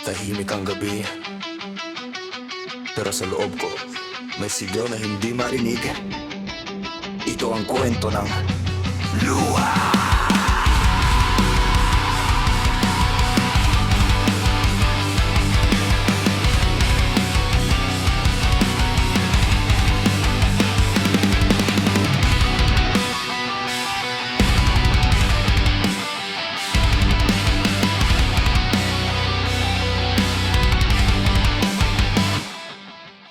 Tahimik ang gabi, pero sa loob ko may sigaw na hindi marinig. Ito ang kwento ng luha.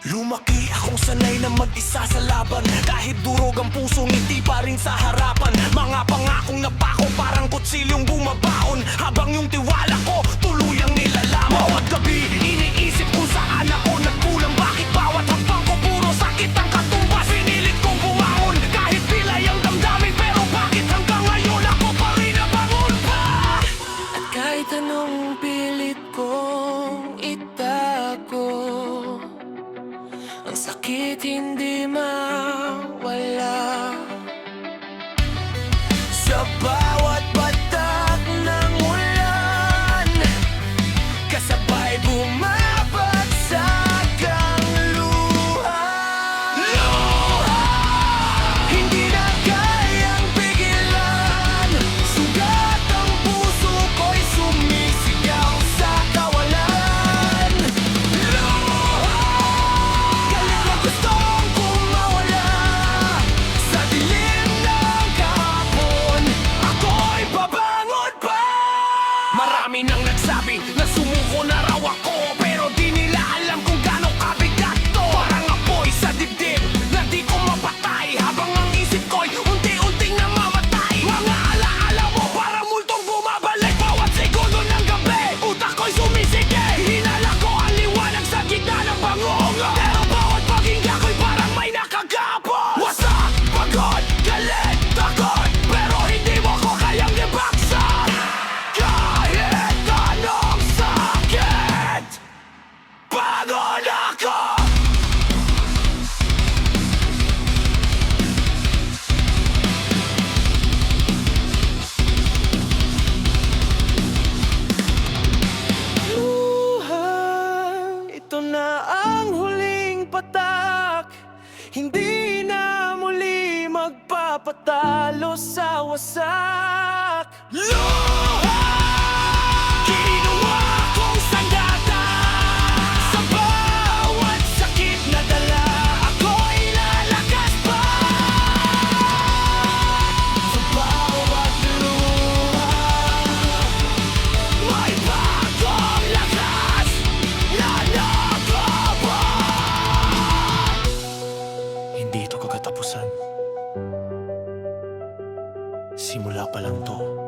Lumaki akong sanay na mag-isa sa laban. Kahit durog ang puso, ngiti pa rin sa harapan. Mga pangakong napako, parang kutsilyong bumabaon. Habang yung tiwala ko, tuluyang nilalaman. Bawat gabi, iniisip kung saan ako nagkulang. Bakit bawat hakbang ko puro sakit ang katumbas? Pinilit kong bumangon, kahit pilay ang damdamin. Pero bakit hanggang ngayon ako pa rin nabangon pa? At kahit anong pilit kong itago, ang sakit hindi mawala. Sa bawat patak ng ulan, kasabay bumabagsak ang luha. Luha! Hindi na kayang pigilan. Sugat ang puso ko'y sumisigaw sa kawalan. Luha! Galit na gustong kumawala sa dilim ng kahapon. Ako'y babangon pa. Marami nang nagsabi na sumuko na raw ako, pero di nila alam kung gaano kabigat to. Parang apoy sa dibdib na di ko mapatay, habang ang isip ko'y unti-unting namamatay. Mga alaala mo parang multong bumabalik bawat segundo ng gabi. Utak ko'y sumisige, hinala ko ang liwanag sa gitna ng bangungo. Pero bawat paghinga ko'y parang may nakagapos. Wasak, pagod, galit, takot, pero hindi mo ko kayang ibaksak. Kahit anong sakit, pagod ako. Luha, ito na ang huling patak. Hindi na muli magpapatalo sa wasak. Luha! Ginawa kong sandata. Sa bawat sakit na dala, ako'y lalakas pa. Sa bawat luha, may bagong lakas na nagbabat. Hindi ito kagatapusan. Simula pa lang to.